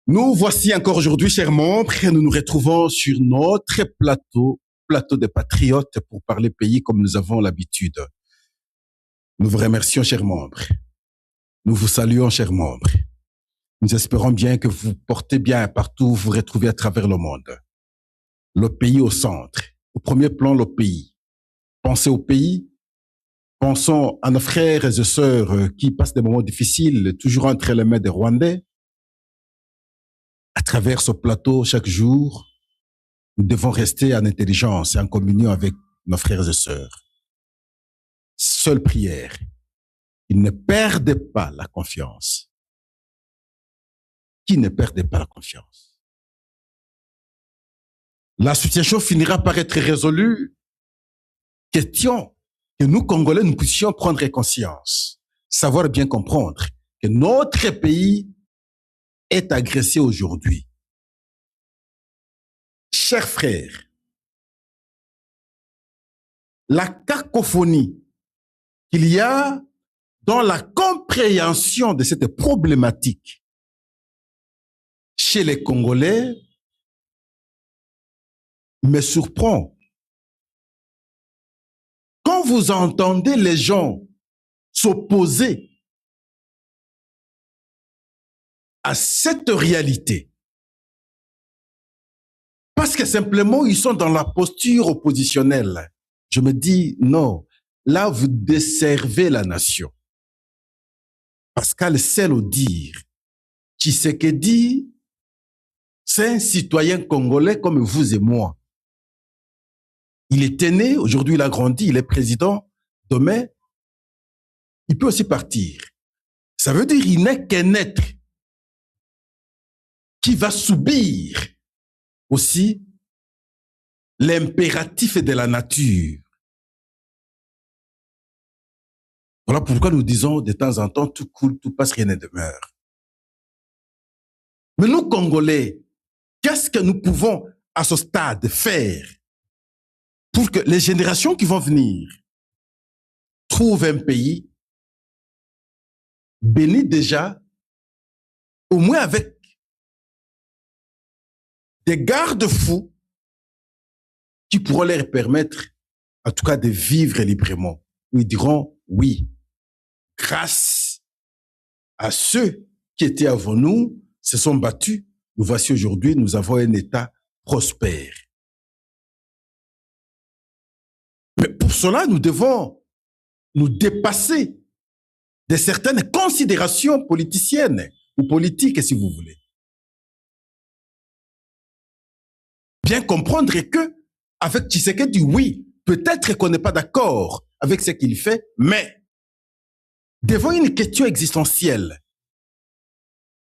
Nous voici encore aujourd'hui, chers membres, et nous nous retrouvons sur notre plateau des patriotes pour parler pays comme nous avons l'habitude. Nous vous remercions, chers membres. Nous vous saluons, chers membres. Nous espérons bien que vous portez bien partout où vous vous retrouvez à travers le monde. Le pays au centre. Au premier plan, le pays. Pensez au pays. Pensons à nos frères et sœurs qui passent des moments difficiles, toujours entre les mains des Rwandais. À travers ce plateau, chaque jour, nous devons rester en intelligence et en communion avec nos frères et sœurs. Seule prière, qu'ils ne perdent pas la confiance. Qui ne perdent pas la confiance. La situation finira par être résolue. Question que nous, Congolais, nous puissions prendre conscience, savoir bien comprendre que notre pays est agressé aujourd'hui. Chers frères, la cacophonie qu'il y a dans la compréhension de cette problématique chez les Congolais me surprend. Quand vous entendez les gens s'opposer à cette réalité, parce que simplement ils sont dans la posture oppositionnelle, je me dis non, là vous desservez la nation. Pascal Sello dire, Tshisekedi, c'est un citoyen congolais comme vous et moi. Il était né, aujourd'hui il a grandi, il est président, demain, il peut aussi partir. Ça veut dire qu'il n'est qu'un être qui va subir aussi l'impératif de la nature. Voilà pourquoi nous disons de temps en temps, tout coule, tout passe, rien ne demeure. Mais nous, Congolais, qu'est-ce que nous pouvons à ce stade faire pour que les générations qui vont venir trouvent un pays béni déjà, au moins avec des garde-fous qui pourront leur permettre, en tout cas, de vivre librement. Ils diront oui, grâce à ceux qui étaient avant nous, se sont battus. Nous voici aujourd'hui, nous avons un État prospère. Mais pour cela, nous devons nous dépasser de certaines considérations politiciennes ou politiques, si vous voulez. Bien comprendre que, avec Tshisekedi, oui, peut-être qu'on n'est pas d'accord avec ce qu'il fait, mais devant une question existentielle,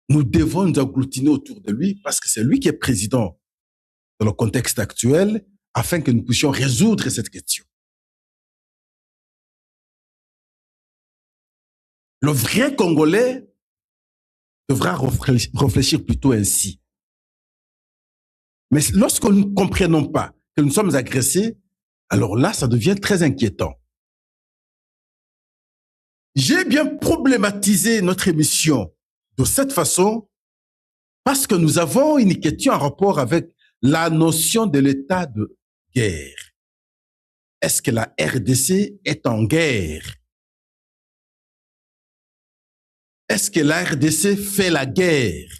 nous devons nous agglutiner autour de lui parce que c'est lui qui est président dans le contexte actuel afin que nous puissions résoudre cette question. Le vrai Congolais devra réfléchir plutôt ainsi. Mais lorsque nous ne comprenons pas que nous sommes agressés, alors là, ça devient très inquiétant. J'ai bien problématisé notre émission de cette façon parce que nous avons une question en rapport avec la notion de l'état de guerre. Est-ce que la RDC est en guerre? Est-ce que la RDC fait la guerre?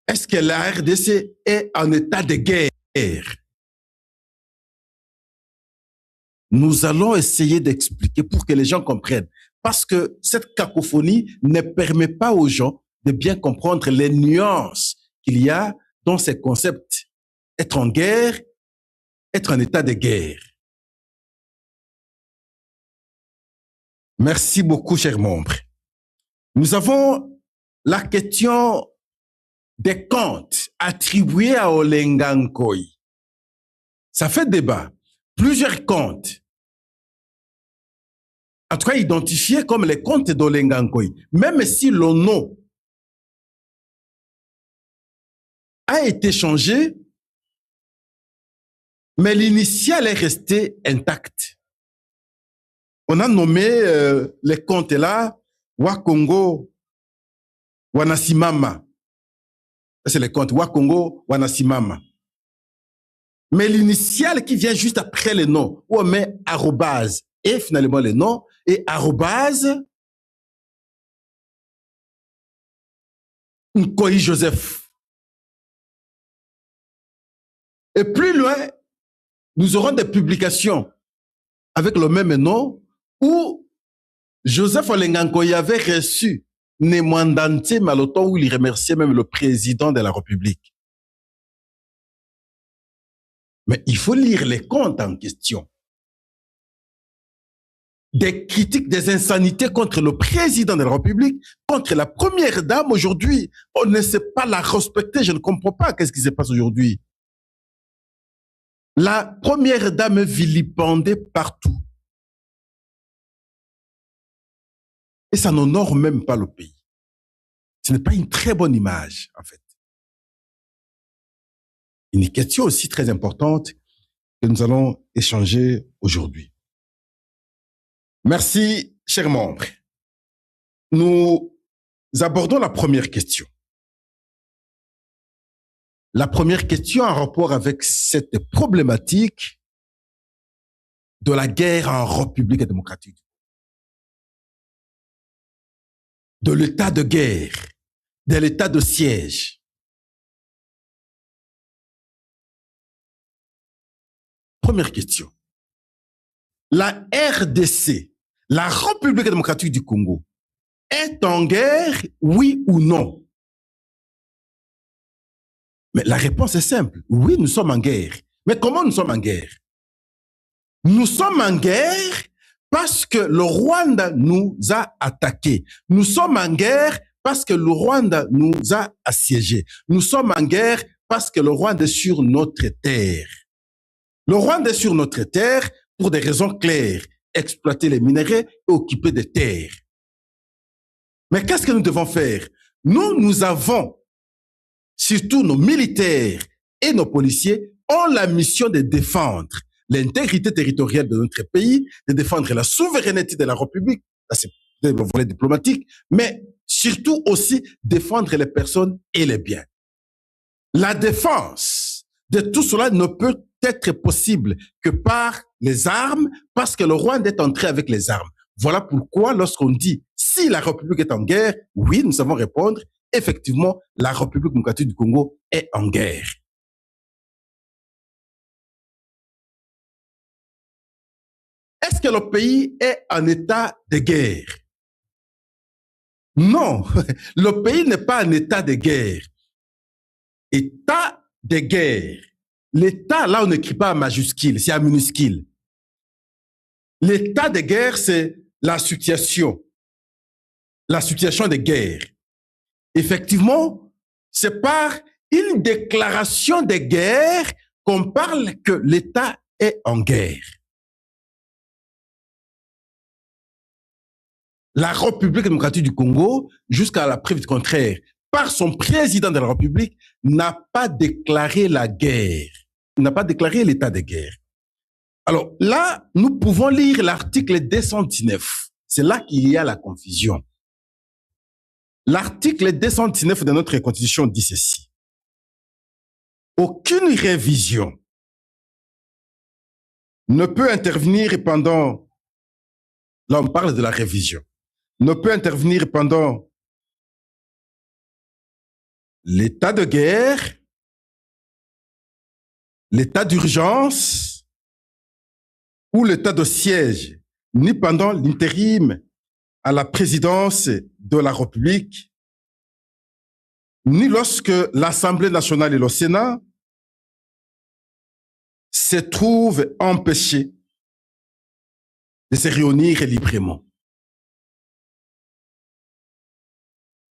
Est-ce que la RDC est en état de guerre? Nous allons essayer d'expliquer pour que les gens comprennent. Parce que cette cacophonie ne permet pas aux gens de bien comprendre les nuances qu'il y a dans ces concepts. Être en guerre, être en état de guerre. Merci beaucoup, chers membres. Nous avons la question des comptes attribués à Olenga Nkoy. Ça fait débat. Plusieurs comptes, en tout cas identifiés comme les comptes d'Olenga Nkoy, même si le nom a été changé, mais l'initial est resté intact. On a nommé les comptes là, Wakongo Wanasimama. Ça, c'est les comptes. Wakongo, Wanasimama. Mais l'initiale qui vient juste après le nom, où on met arrobase et finalement le nom, et arrobase Nkoyi Joseph. Et plus loin, nous aurons des publications avec le même nom où Joseph Olengankoyi avait reçu Nemwandante Maloton où il remerciait même le président de la République. Mais il faut lire les comptes en question. Des critiques, des insanités contre le président de la République, contre la première dame aujourd'hui. On ne sait pas la respecter. Je ne comprends pas qu'est-ce qui se passe aujourd'hui. La première dame est vilipendée partout. Et ça n'honore même pas le pays. Ce n'est pas une très bonne image, en fait. Une question aussi très importante que nous allons échanger aujourd'hui. Merci, chers membres. Nous abordons la première question. La première question en rapport avec cette problématique de la guerre en République démocratique, de l'état de guerre, de l'état de siège. Première question. La RDC, la République démocratique du Congo, est en guerre, oui ou non? Mais la réponse est simple. Oui, nous sommes en guerre. Mais comment nous sommes en guerre? Nous sommes en guerre parce que le Rwanda nous a attaqués. Nous sommes en guerre parce que le Rwanda nous a assiégés. Nous sommes en guerre parce que le Rwanda est sur notre terre. Le Rwanda est sur notre terre pour des raisons claires. Exploiter les minerais et occuper des terres. Mais qu'est-ce que nous devons faire? Nous avons, surtout nos militaires et nos policiers, ont la mission de défendre l'intégrité territoriale de notre pays, de défendre la souveraineté de la République, c'est le volet diplomatique, mais surtout aussi défendre les personnes et les biens. La défense de tout cela ne peut être possible que par les armes, parce que le Rwanda est entré avec les armes. Voilà pourquoi lorsqu'on dit si la République est en guerre, oui, nous savons répondre, effectivement, la République démocratique du Congo est en guerre. Est-ce que le pays est en état de guerre? Non, le pays n'est pas en état de guerre. État de guerre. L'état, là, on n'écrit pas en majuscule, c'est en minuscule. L'état de guerre, c'est la situation de guerre. Effectivement, c'est par une déclaration de guerre qu'on parle que l'État est en guerre. La République démocratique du Congo, jusqu'à la preuve du contraire, par son président de la République, n'a pas déclaré la guerre, n'a pas déclaré l'état de guerre. Alors là, nous pouvons lire l'article 219. C'est là qu'il y a la confusion. L'article 219 de notre Constitution dit ceci. Aucune révision ne peut intervenir pendant, là on parle de la révision, ne peut intervenir pendant l'état de guerre, l'état d'urgence ou l'état de siège, ni pendant l'intérim à la présidence de la République, ni lorsque l'Assemblée nationale et le Sénat se trouvent empêchés de se réunir librement.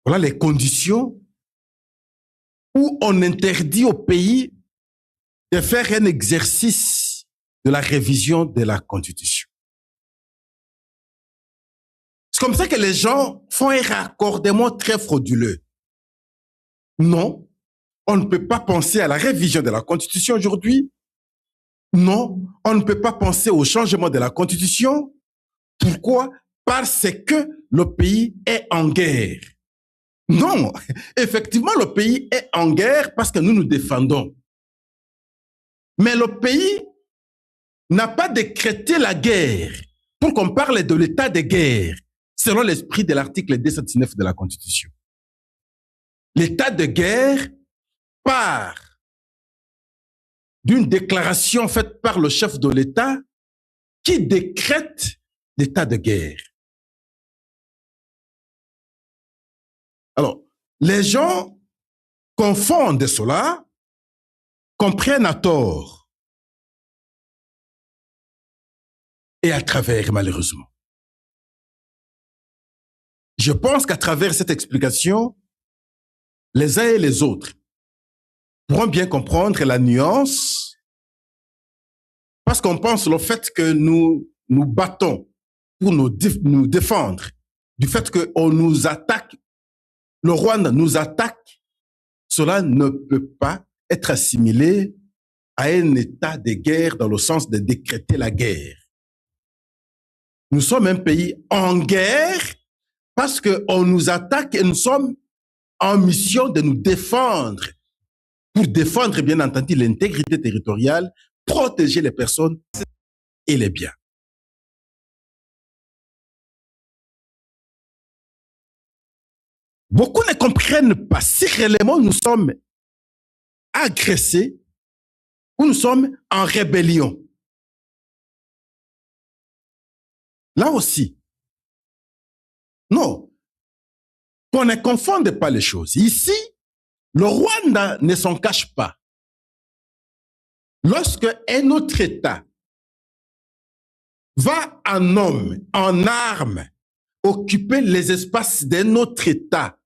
Voilà les conditions où on interdit au pays de faire un exercice de la révision de la Constitution. C'est comme ça que les gens font un raccordement très frauduleux. Non, on ne peut pas penser à la révision de la Constitution aujourd'hui. Non, on ne peut pas penser au changement de la Constitution. Pourquoi? Parce que le pays est en guerre. Non, effectivement, le pays est en guerre parce que nous nous défendons. Mais le pays n'a pas décrété la guerre pour qu'on parle de l'état de guerre, selon l'esprit de l'article 219 de la Constitution. L'état de guerre part d'une déclaration faite par le chef de l'État qui décrète l'état de guerre. Alors, les gens confondent cela, comprennent à tort et à travers, malheureusement. Je pense qu'à travers cette explication, les uns et les autres pourront bien comprendre la nuance, parce qu'on pense le fait que nous nous battons pour nous défendre du fait qu'on nous attaque, le Rwanda nous attaque, cela ne peut pas être assimilé à un état de guerre dans le sens de décréter la guerre. Nous sommes un pays en guerre parce qu'on nous attaque et nous sommes en mission de nous défendre, pour défendre bien entendu l'intégrité territoriale, protéger les personnes et les biens. Beaucoup ne comprennent pas si réellement nous sommes agressés ou nous sommes en rébellion. Là aussi, non, qu'on ne confonde pas les choses. Ici, le Rwanda ne s'en cache pas. Lorsque un autre État va en homme, en armes, occuper les espaces d'un autre État,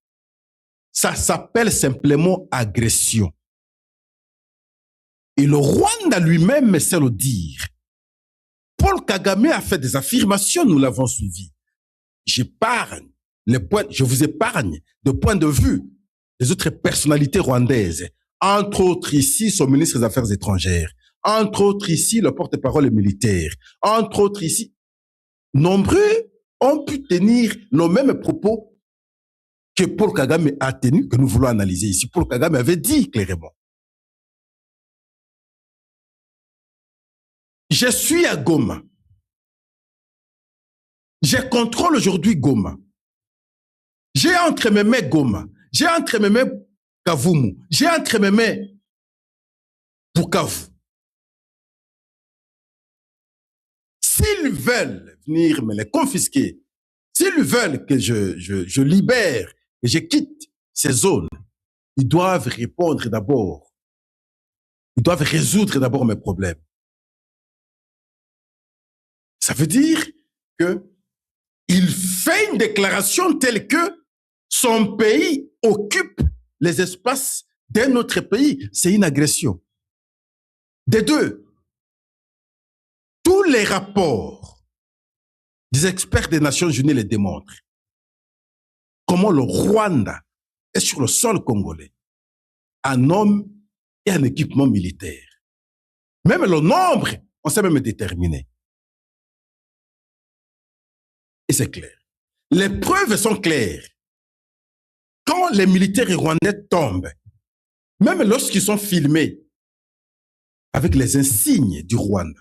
ça s'appelle simplement agression. Et le Rwanda lui-même sait le dire. Paul Kagame a fait des affirmations, nous l'avons suivi. Je vous épargne de points de vue des autres personnalités rwandaises. Entre autres ici, son ministre des Affaires étrangères. Entre autres ici, le porte-parole militaire. Entre autres ici, nombreux ont pu tenir le même propos que Paul Kagame a tenu, que nous voulons analyser ici. Paul Kagame avait dit clairement: je suis à Goma. Je contrôle aujourd'hui Goma. J'ai entre mes mains Goma. J'ai entre mes mains Kavumu. J'ai entre mes mains Bukavu. S'ils veulent venir me les confisquer, s'ils veulent que je libère et je quitte ces zones, ils doivent répondre d'abord. Ils doivent résoudre d'abord mes problèmes. Ça veut dire qu'il fait une déclaration telle que son pays occupe les espaces d'un autre pays. C'est une agression. Des deux, tous les rapports des experts des Nations Unies les démontrent. Comment le Rwanda est sur le sol congolais, en hommes et en équipement militaire. Même le nombre, on sait même déterminer. Et c'est clair. Les preuves sont claires. Quand les militaires rwandais tombent, même lorsqu'ils sont filmés avec les insignes du Rwanda,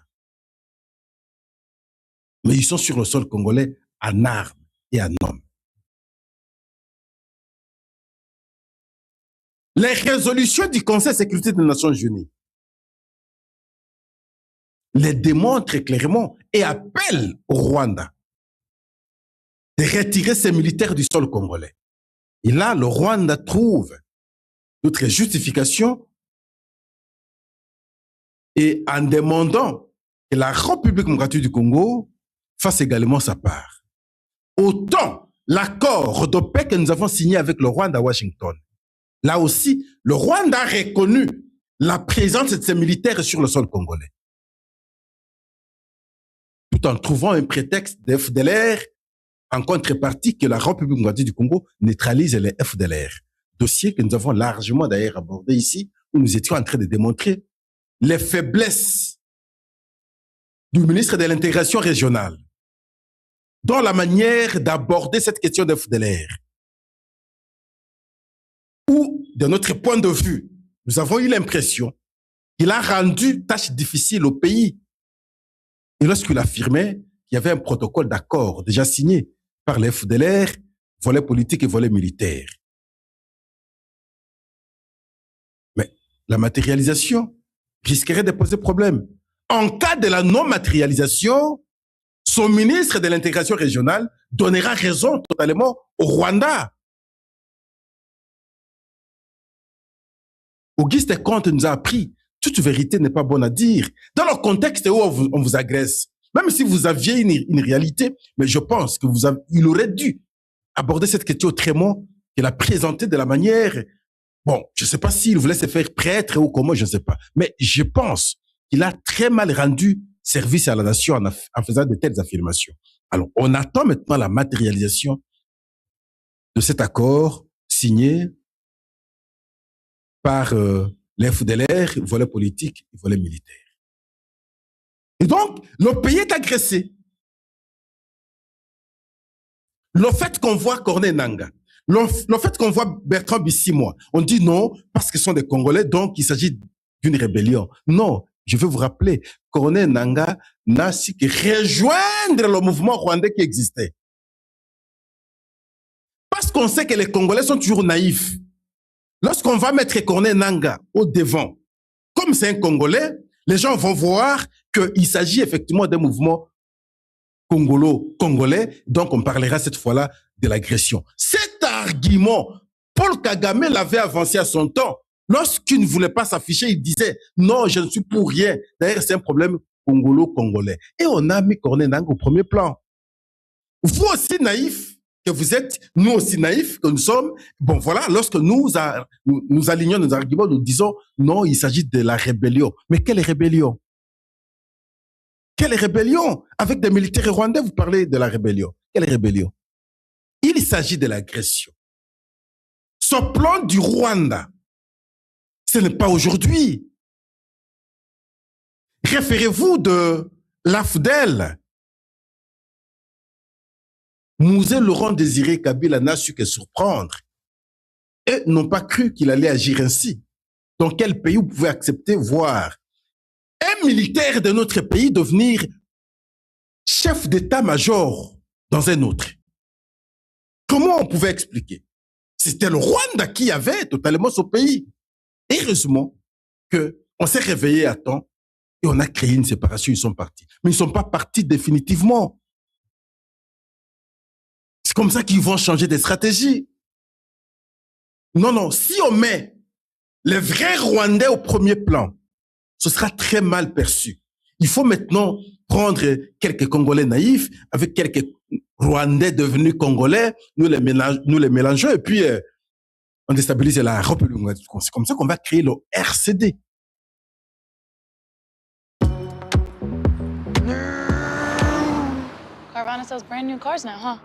mais ils sont sur le sol congolais en armes et en hommes. Les résolutions du Conseil de sécurité des Nations Unies les démontrent clairement et appellent au Rwanda de retirer ses militaires du sol congolais. Et là, le Rwanda trouve d'autres justifications et en demandant que la République démocratique du Congo fasse également sa part. Autant l'accord de paix que nous avons signé avec le Rwanda à Washington, là aussi, le Rwanda a reconnu la présence de ses militaires sur le sol congolais, tout en trouvant un prétexte de FDLR en contrepartie que la République démocratique du Congo neutralise les FDLR. Dossier que nous avons largement d'ailleurs abordé ici, où nous étions en train de démontrer les faiblesses du ministre de l'Intégration régionale dans la manière d'aborder cette question de FDLR. de notre point de vue, nous avons eu l'impression qu'il a rendu tâche difficile au pays. Et lorsqu'il affirmait qu'il y avait un protocole d'accord déjà signé par les FDLR, volet politique et volet militaire. Mais la matérialisation risquerait de poser problème. En cas de la non-matérialisation, son ministre de l'intégration régionale donnera raison totalement au Rwanda. Auguste Comte nous a appris, toute vérité n'est pas bonne à dire. Dans le contexte où on vous agresse, même si vous aviez une réalité, mais je pense que il aurait dû aborder cette question autrement, et la présenter de la manière, bon, je ne sais pas s'il voulait se faire prêtre ou comment, je ne sais pas, mais je pense qu'il a très mal rendu service à la nation en faisant de telles affirmations. Alors, on attend maintenant la matérialisation de cet accord signé par les FDLR, volet politique et volet militaire. Et donc, le pays est agressé. Le fait qu'on voit Corneille Nangaa, le fait qu'on voit Bertrand Bisimwa, on dit non parce que ce sont des Congolais, donc il s'agit d'une rébellion. Non, je veux vous rappeler, Corneille Nangaa n'a su que rejoindre le mouvement rwandais qui existait. Parce qu'on sait que les Congolais sont toujours naïfs. Lorsqu'on va mettre Corneille Nangaa au devant, comme c'est un Congolais, les gens vont voir qu'il s'agit effectivement d'un mouvement congolais, donc on parlera cette fois-là de l'agression. Cet argument, Paul Kagame l'avait avancé à son temps. Lorsqu'il ne voulait pas s'afficher, il disait « Non, je ne suis pour rien. D'ailleurs, c'est un problème congolo-congolais. » Et on a mis Corneille Nangaa au premier plan. Vous aussi naïfs que vous êtes, nous aussi naïfs que nous sommes, bon voilà, lorsque nous alignons nos arguments, nous disons « Non, il s'agit de la rébellion. » Mais quelle rébellion? Quelle rébellion? Avec des militaires rwandais, vous parlez de la rébellion. Quelle rébellion? Il s'agit de l'agression. Ce plan du Rwanda, ce n'est pas aujourd'hui. Référez-vous de l'AFDEL. Mouzé Laurent Désiré Kabila n'a su que surprendre et n'ont pas cru qu'il allait agir ainsi. Dans quel pays vous pouvez accepter voir un militaire de notre pays devenir chef d'état-major dans un autre? Comment on pouvait expliquer? C'était le Rwanda qui avait totalement son pays. Et heureusement qu'on s'est réveillé à temps et on a créé une séparation, ils sont partis. Mais ils ne sont pas partis définitivement. C'est comme ça qu'ils vont changer de stratégie. Non, non, si on met les vrais Rwandais au premier plan, ce sera très mal perçu. Il faut maintenant prendre quelques Congolais naïfs avec quelques Rwandais devenus Congolais, nous les mélangeons et puis on déstabilise la République. C'est comme ça qu'on va créer le RCD. Carvana sells brand new cars now, huh?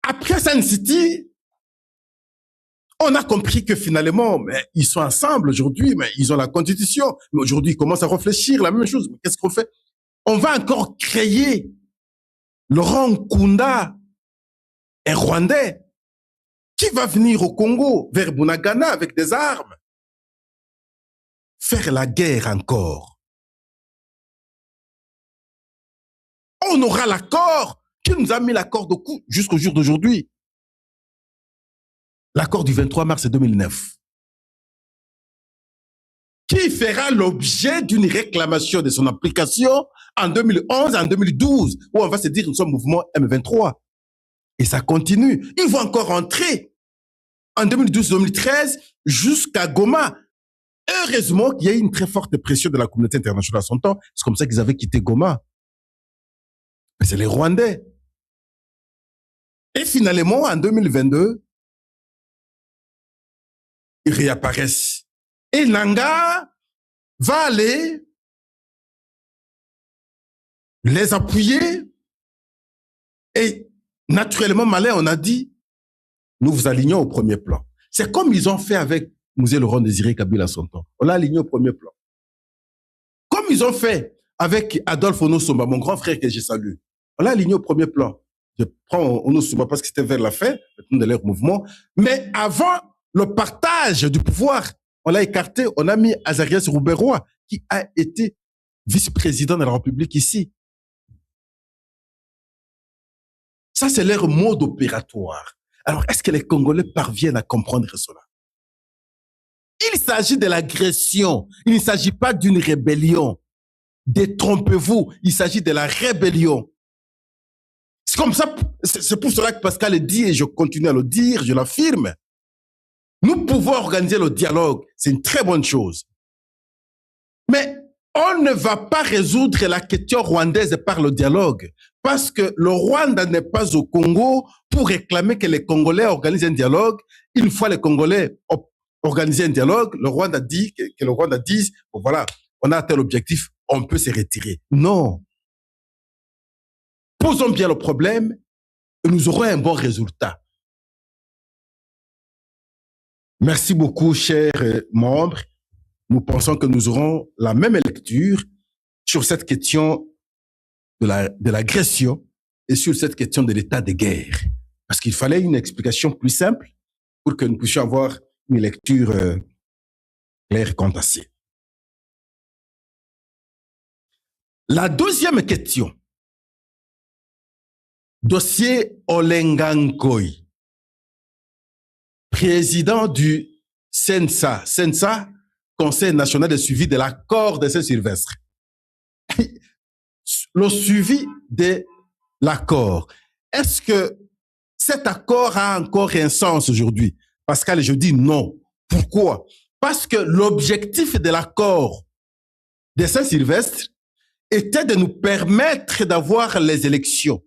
Après Sun City, on a compris que finalement, mais ils sont ensemble aujourd'hui, mais ils ont la constitution. Mais aujourd'hui, ils commencent à réfléchir la même chose. Mais qu'est-ce qu'on fait? On va encore créer Laurent Nkunda, un Rwandais, qui va venir au Congo, vers Bunagana, avec des armes, faire la guerre encore. On aura l'accord qui nous a mis l'accord de coup jusqu'au jour d'aujourd'hui. L'accord du 23 mars 2009. Qui fera l'objet d'une réclamation de son application en 2011, en 2012, où on va se dire nous sommes mouvement M23. Et ça continue. Ils vont encore entrer en 2012-2013 jusqu'à Goma. Heureusement qu'il y a eu une très forte pression de la communauté internationale à son temps. C'est comme ça qu'ils avaient quitté Goma. Mais c'est les Rwandais. Et finalement, en 2022, ils réapparaissent. Et Nangaa va aller les appuyer. Et naturellement, Malais, on a dit, nous vous alignons au premier plan. C'est comme ils ont fait avec Mouzé Laurent Désiré Kabila à son temps. On l'a aligné au premier plan. Comme ils ont fait avec Adolphe Onosomba, mon grand frère que je salue. On l'a aligné au premier plan. Je prends Onusuma parce que c'était vers la fin de leur mouvement. Mais avant le partage du pouvoir, on l'a écarté, on a mis Azarias Rouberois, qui a été vice-président de la République ici. Ça, c'est leur mode opératoire. Alors, est-ce que les Congolais parviennent à comprendre cela? Il s'agit de l'agression. Il ne s'agit pas d'une rébellion. Détrompez-vous, il s'agit de la rébellion. C'est comme ça, c'est pour cela que Pascal le dit, et je continue à le dire, je l'affirme. Nous pouvons organiser le dialogue, c'est une très bonne chose. Mais on ne va pas résoudre la question rwandaise par le dialogue, parce que le Rwanda n'est pas au Congo pour réclamer que les Congolais organisent un dialogue. Une fois les Congolais organisent un dialogue, le Rwanda dit que le Rwanda dise, bon, voilà, on a atteint l'objectif, on peut se retirer. Non. Posons bien le problème et nous aurons un bon résultat. Merci beaucoup, chers membres. Nous pensons que nous aurons la même lecture sur cette question de l'agression et sur cette question de l'état de guerre. Parce qu'il fallait une explication plus simple pour que nous puissions avoir une lecture claire quant à ça. La deuxième question. Dossier Olengankoi, président du CNSA. CNSA, Conseil national de suivi de l'accord de Saint-Sylvestre. Le suivi de l'accord. Est-ce que cet accord a encore un sens aujourd'hui? Pascal, je dis non. Pourquoi? Parce que l'objectif de l'accord de Saint-Sylvestre était de nous permettre d'avoir les élections.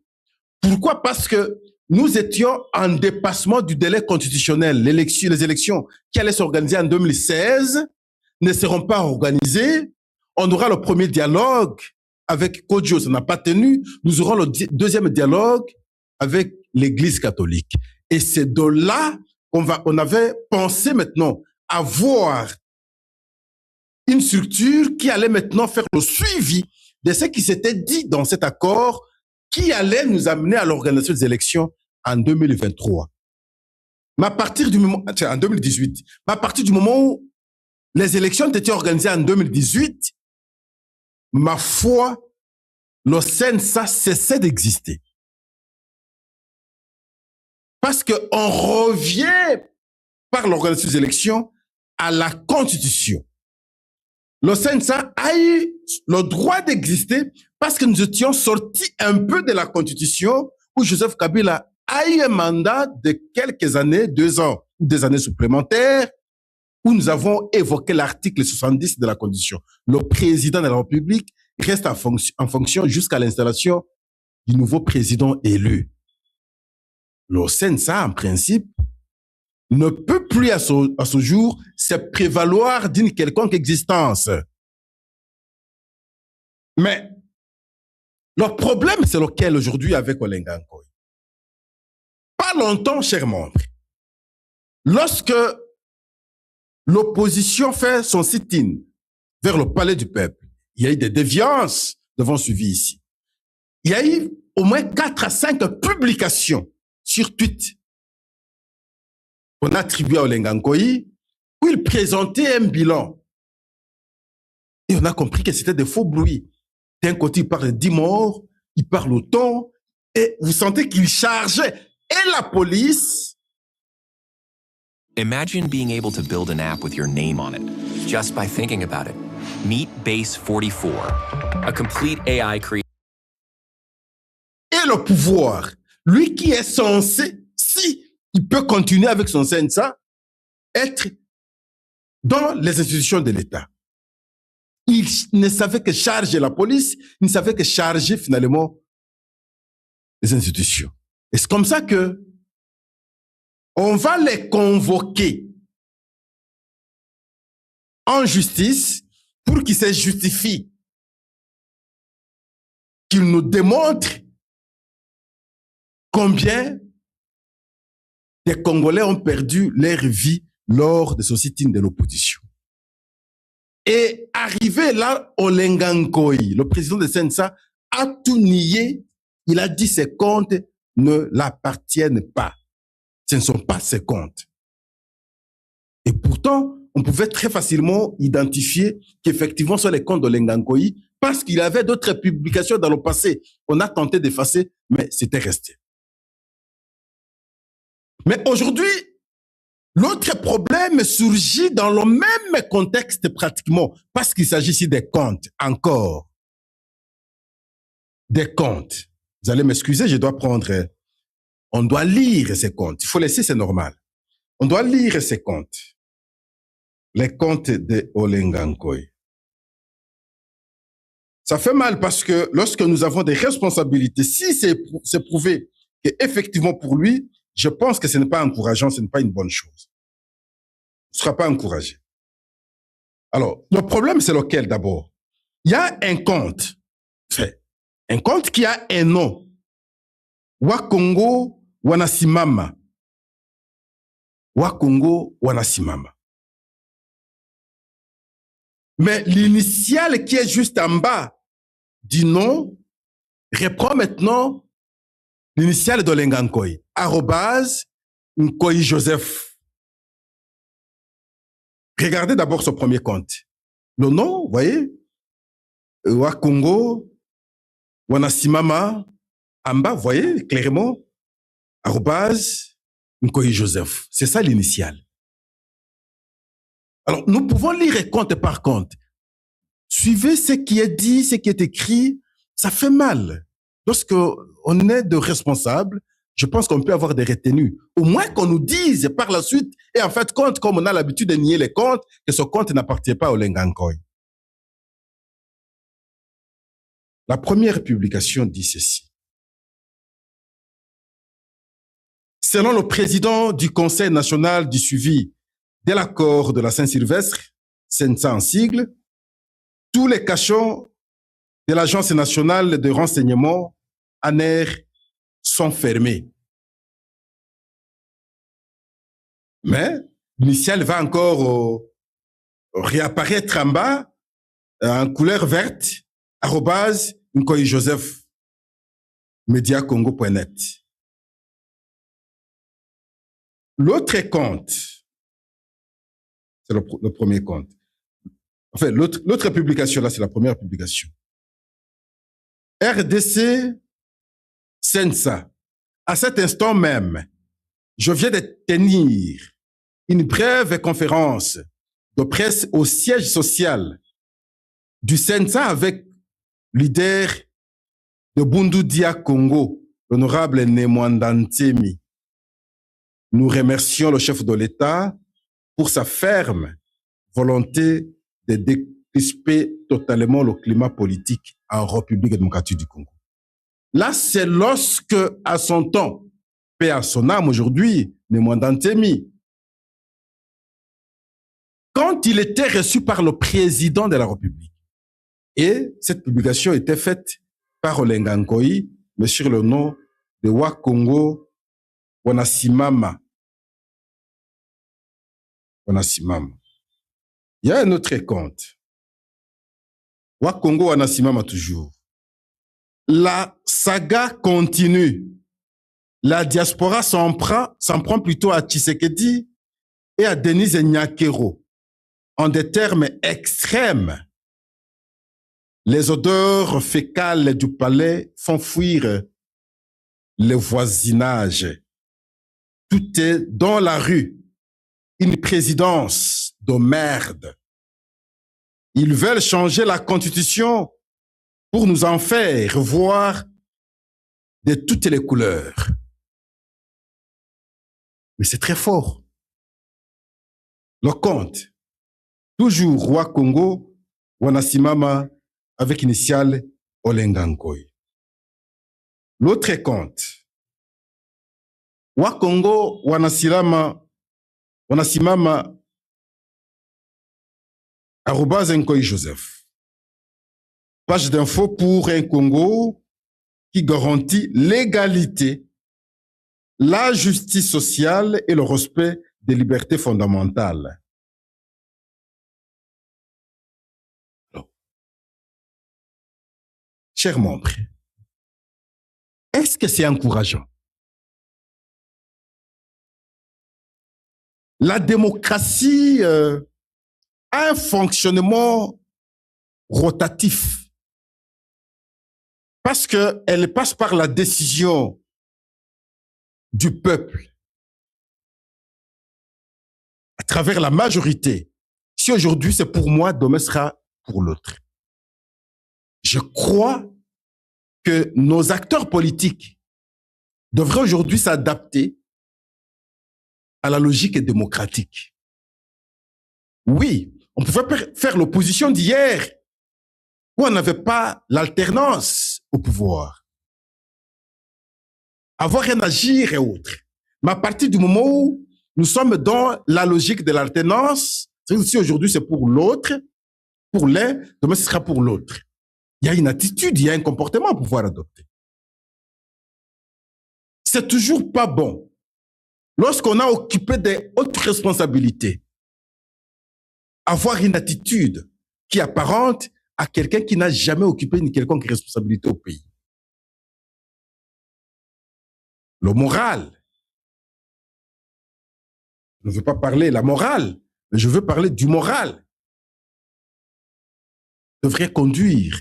Pourquoi? Parce que nous étions en dépassement du délai constitutionnel. Les élections qui allaient s'organiser en 2016 ne seront pas organisées. On aura le premier dialogue avec Kodjo, ça n'a pas tenu. Nous aurons le deuxième dialogue avec l'Église catholique. Et c'est de là on avait pensé maintenant avoir une structure qui allait maintenant faire le suivi de ce qui s'était dit dans cet accord qui allait nous amener à l'organisation des élections en 2023. Mais à partir du moment, en 2018, mais à partir du moment où les élections étaient organisées en 2018, ma foi, le CNSA cessait d'exister. Parce qu'on revient par l'organisation des élections à la Constitution. Le CNSA a eu le droit d'exister parce que nous étions sortis un peu de la Constitution où Joseph Kabila a eu un mandat de quelques années, 2 ans, ou des années supplémentaires, où nous avons évoqué l'article 70 de la Constitution. Le président de la République reste en fonction jusqu'à l'installation du nouveau président élu. Le CNSA, en principe, ne peut plus à ce jour se prévaloir d'une quelconque existence. Mais le problème, c'est lequel aujourd'hui avec Olengankoi? Pas longtemps, chers membres. Lorsque l'opposition fait son sit-in vers le palais du peuple, il y a eu des déviances devant suivi ici. Il y a eu au moins 4 à 5 publications sur Twitter qu'on a attribué à Olengankoi où il présentait un bilan. Et on a compris que c'était des faux bruits. D'un côté, il parle de 10 morts, il parle autant, et vous sentez qu'il chargeait. Et la police... Imagine being able to build an app with your name on it, just by thinking about it. Meet Base 44, a complete AI creation. Et le pouvoir, lui qui est censé, si il peut continuer avec son CNSA, être dans les institutions de l'État. Il ne savait que charger la police, il ne savait que charger finalement les institutions. Et c'est comme ça que on va les convoquer en justice pour qu'ils se justifient, qu'ils nous démontrent combien des Congolais ont perdu leur vie lors de ce sit-in de l'opposition. Et arrivé là, Olengankoi, le président de CNSA, a tout nié. Il a dit ses comptes ne l'appartiennent pas. Ce ne sont pas ses comptes. Et pourtant, on pouvait très facilement identifier qu'effectivement, ce sont les comptes de Lengankoy parce qu'il avait d'autres publications dans le passé. On a tenté d'effacer, mais c'était resté. Mais aujourd'hui, l'autre problème surgit dans le même contexte pratiquement, parce qu'il s'agit ici des comptes, encore. Des comptes. Vous allez m'excuser, je dois prendre... On doit lire ces comptes. Il faut laisser, c'est normal. On doit lire ces comptes. Les comptes de Olengankoy. Ça fait mal parce que lorsque nous avons des responsabilités, si c'est prouvé qu'effectivement pour lui, je pense que ce n'est pas encourageant, ce n'est pas une bonne chose. Il ne sera pas encouragé. Alors, le problème, c'est lequel d'abord? Il y a un compte, un compte qui a un nom. Wakongo Wanasimama. Wakongo Wanasimama. Mais l'initiale qui est juste en bas du nom reprend maintenant l'initiale de Lengankoy. Arrobase Nkoy Joseph. Regardez d'abord ce premier compte. Le nom, vous voyez, Wakongo Wanasimama. En bas, vous voyez clairement, arrobase Nkoy Joseph. C'est ça l'initiale. Alors, nous pouvons lire compte par compte. Suivez ce qui est dit, ce qui est écrit. Ça fait mal. Lorsqu'on est de responsable, je pense qu'on peut avoir des retenues. Au moins qu'on nous dise par la suite, et en fait, compte, comme on a l'habitude de nier les comptes, que ce compte n'appartient pas au Lengankoy. La première publication dit ceci. Selon le président du Conseil national du suivi de l'accord de la Saint-Sylvestre, CENSA en sigle, tous les cachons de l'Agence nationale de renseignement, ANER, sont fermés. Mais l'initiale va encore réapparaître en bas, en couleur verte, arrobase Nkoy Joseph, mediacongo.net. L'autre compte, c'est le premier compte. Enfin, l'autre publication, là, c'est la première publication. RDC CENSA. À cet instant même, je viens de tenir une brève conférence de presse au siège social du CENSA avec leader de Bundu Dia Congo, l'honorable Nemwanda Ntemi. Nous remercions le chef de l'État pour sa ferme volonté de décrisper totalement le climat politique en République démocratique du Congo. Là, c'est lorsque, à son temps, paix à son âme aujourd'hui, Nemwanda Ntemi, quand il était reçu par le président de la République, et cette publication était faite par Olengankoy, mais sur le nom de Wakongo Wanasimama. Wanasimama. Il y a un autre compte. Wakongo Wanasimama toujours. La saga continue. La diaspora s'en prend plutôt à Tshisekedi et à Denise Nyakero. En des termes extrêmes, les odeurs fécales du palais font fuir le voisinage. Tout est dans la rue. Une présidence de merde. Ils veulent changer la constitution pour nous en faire voir de toutes les couleurs. Mais c'est très fort. Le compte, toujours Roi Congo, Wanasimama, avec initiale Olengankoy. L'autre compte, Wakongo Wanasimama, arrobase Nkoy Joseph. Page d'info pour un Congo qui garantit l'égalité, la justice sociale et le respect des libertés fondamentales. Alors, chers membres, est-ce que c'est encourageant? la démocratie a un fonctionnement rotatif parce qu'elle passe par la décision du peuple à travers la majorité. Si aujourd'hui c'est pour moi, demain sera pour l'autre. Je crois que nos acteurs politiques devraient aujourd'hui s'adapter à la logique démocratique. Oui, on pouvait faire l'opposition d'hier, où on n'avait pas l'alternance au pouvoir. Avoir un agir et autres. Mais à partir du moment où nous sommes dans la logique de l'alternance, si aujourd'hui c'est pour l'autre, pour l'un, demain ce sera pour l'autre. Il y a une attitude, il y a un comportement à pouvoir adopter. C'est toujours pas bon. Lorsqu'on a occupé des hautes responsabilités, avoir une attitude qui est apparente à quelqu'un qui n'a jamais occupé une quelconque responsabilité au pays. Le moral. Je ne veux pas parler la morale, mais je veux parler du moral. Devrait conduire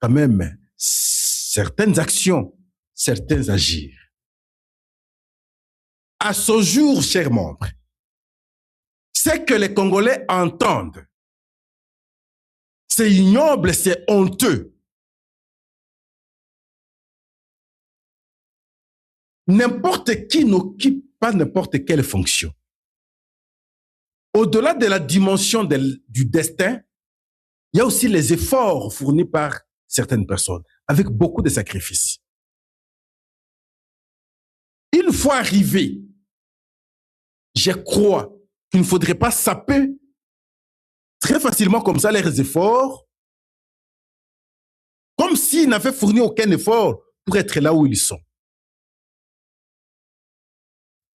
quand même certaines actions, certains agirs. À ce jour, chers membres, c'est que les Congolais entendent. C'est ignoble, c'est honteux. N'importe qui n'occupe pas n'importe quelle fonction. Au-delà de la dimension du destin, il y a aussi les efforts fournis par certaines personnes, avec beaucoup de sacrifices. Une fois arrivé, je crois qu'il ne faudrait pas saper très facilement comme ça leurs efforts, comme s'ils n'avaient fourni aucun effort pour être là où ils sont.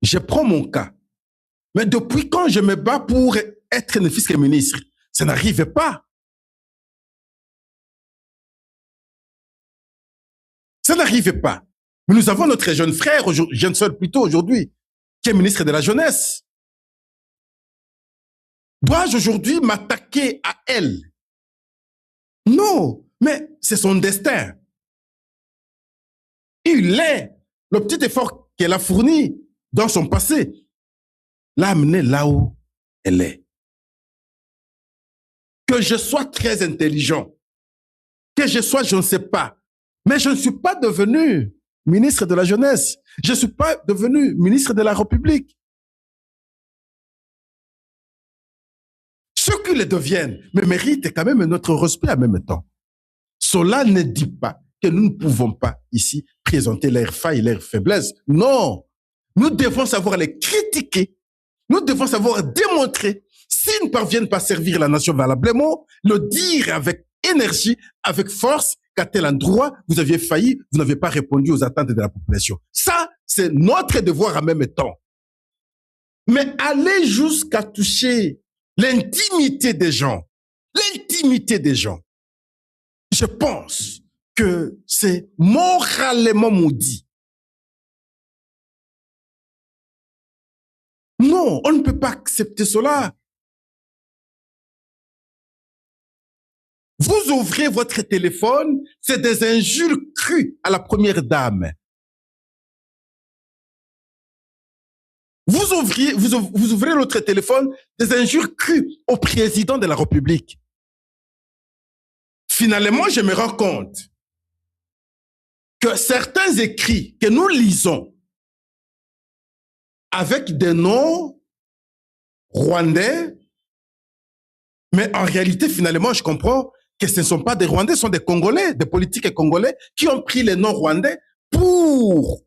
Je prends mon cas. Mais depuis quand je me bats pour être un fils ministre, ça n'arrivait pas. Ça n'arrivait pas. Mais nous avons notre jeune frère, jeune sœur plutôt aujourd'hui, qui est ministre de la Jeunesse. Dois-je aujourd'hui m'attaquer à elle? Non, mais c'est son destin. Il est. Le petit effort qu'elle a fourni dans son passé l'a amené là où elle est. Que je sois très intelligent, que je sois, je ne sais pas, mais je ne suis pas devenu ministre de la Jeunesse. Je ne suis pas devenu ministre de la République. Ceux qui le deviennent me méritent quand même notre respect en même temps. Cela ne dit pas que nous ne pouvons pas ici présenter leurs failles, leurs faiblesses. Non, nous devons savoir les critiquer. Nous devons savoir démontrer, s'ils ne parviennent pas à servir la nation valablement, le dire avec énergie, avec force, qu'à tel endroit, vous aviez failli, vous n'avez pas répondu aux attentes de la population. Ça, c'est notre devoir en même temps. Mais aller jusqu'à toucher l'intimité des gens, je pense que c'est moralement maudit. Non, on ne peut pas accepter cela. Vous ouvrez votre téléphone, c'est des injures crues à la première dame. Vous ouvrez votre téléphone, des injures crues au président de la République. Finalement, je me rends compte que certains écrits que nous lisons avec des noms rwandais, mais en réalité, finalement, je comprends que ce ne sont pas des Rwandais, ce sont des Congolais, des politiques congolais qui ont pris les noms rwandais pour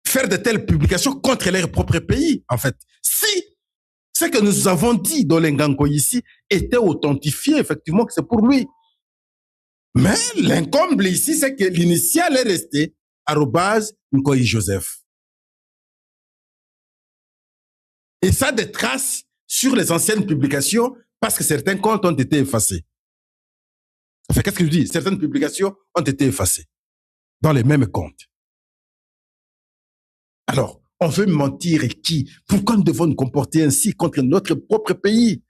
faire de telles publications contre leur propre pays, en fait. Si ce que nous avons dit dans l'Enganko ici était authentifié, effectivement, que c'est pour lui. Mais l'incomble ici, c'est que l'initial est resté @Nkoyi Joseph. Et ça a des traces sur les anciennes publications parce que certains comptes ont été effacés. Enfin, qu'est-ce que je dis? Certaines publications ont été effacées dans les mêmes comptes. Alors, On veut mentir et qui? Pourquoi nous devons nous comporter ainsi contre notre propre pays?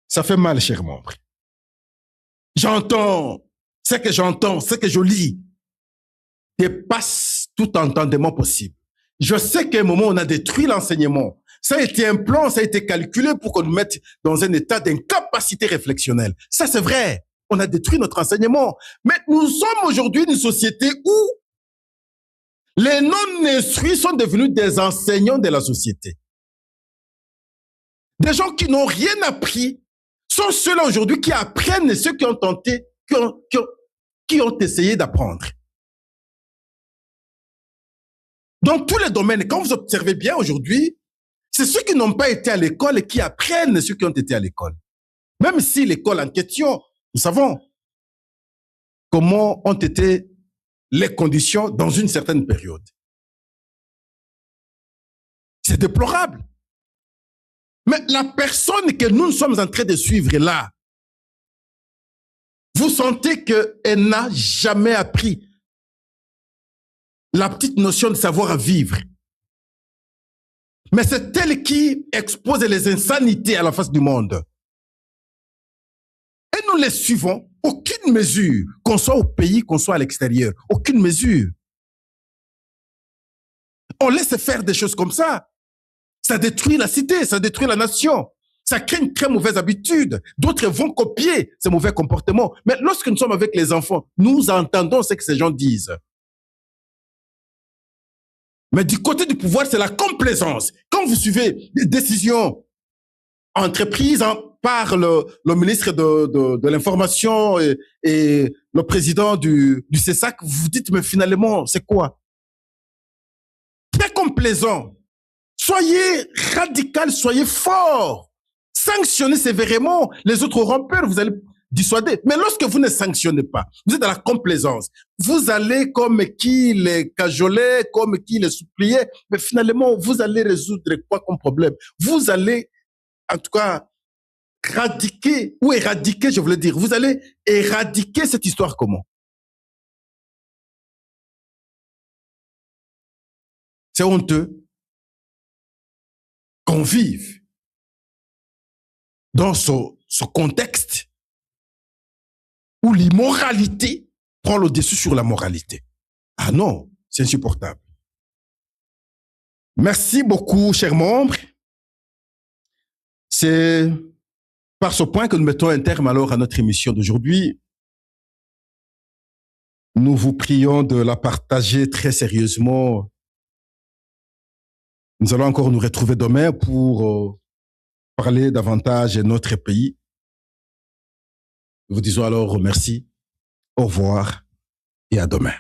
Ça fait mal, chers membres. J'entends, ce que je lis dépasse tout entendement possible. Je sais qu'à un moment, on a détruit l'enseignement. Ça a été un plan, ça a été calculé pour qu'on nous mette dans un état d'incapacité réflexionnelle. Ça, c'est vrai. On a détruit notre enseignement. Mais nous sommes aujourd'hui une société où les non-instruits sont devenus des enseignants de la société. Des gens qui n'ont rien appris sont ceux-là aujourd'hui qui apprennent ceux qui ont tenté, qui ont essayé d'apprendre. Dans tous les domaines, quand vous observez bien aujourd'hui, c'est ceux qui n'ont pas été à l'école et qui apprennent ceux qui ont été à l'école. Même si l'école en question, nous savons comment ont été les conditions dans une certaine période. C'est déplorable. Mais la personne que nous sommes en train de suivre là, vous sentez qu'elle n'a jamais appris la petite notion de savoir vivre. Mais c'est elle qui expose les insanités à la face du monde. Et nous les suivons. Aucune mesure, qu'on soit au pays, qu'on soit à l'extérieur. Aucune mesure. On laisse faire des choses comme ça. Ça détruit la cité, ça détruit la nation. Ça crée une très mauvaise habitude. D'autres vont copier ces mauvais comportements. Mais lorsque nous sommes avec les enfants, nous entendons ce que ces gens disent. Mais du côté du pouvoir, c'est la complaisance. Quand vous suivez des décisions entreprises par le ministre de l'Information et le président du CESAC, vous dites, mais finalement, c'est quoi? Très complaisant. Soyez radical, soyez fort. Sanctionnez sévèrement. Les autres auront peur, vous allez dissuader. Mais lorsque vous ne sanctionnez pas, vous êtes dans la complaisance. Vous allez comme qui les cajolait, comme qui les suppliait, mais finalement, vous allez résoudre quoi comme problème? Vous allez, en tout cas, éradiquer, je voulais dire. Vous allez éradiquer cette histoire comment? C'est honteux qu'on vive dans ce contexte où l'immoralité prend le dessus sur la moralité. Ah non, c'est insupportable. Merci beaucoup, chers membres. C'est par ce point que nous mettons un terme alors à notre émission d'aujourd'hui. Nous vous prions de la partager très sérieusement. Nous allons encore nous retrouver demain pour parler davantage de notre pays. Nous vous disons alors merci, au revoir et à demain.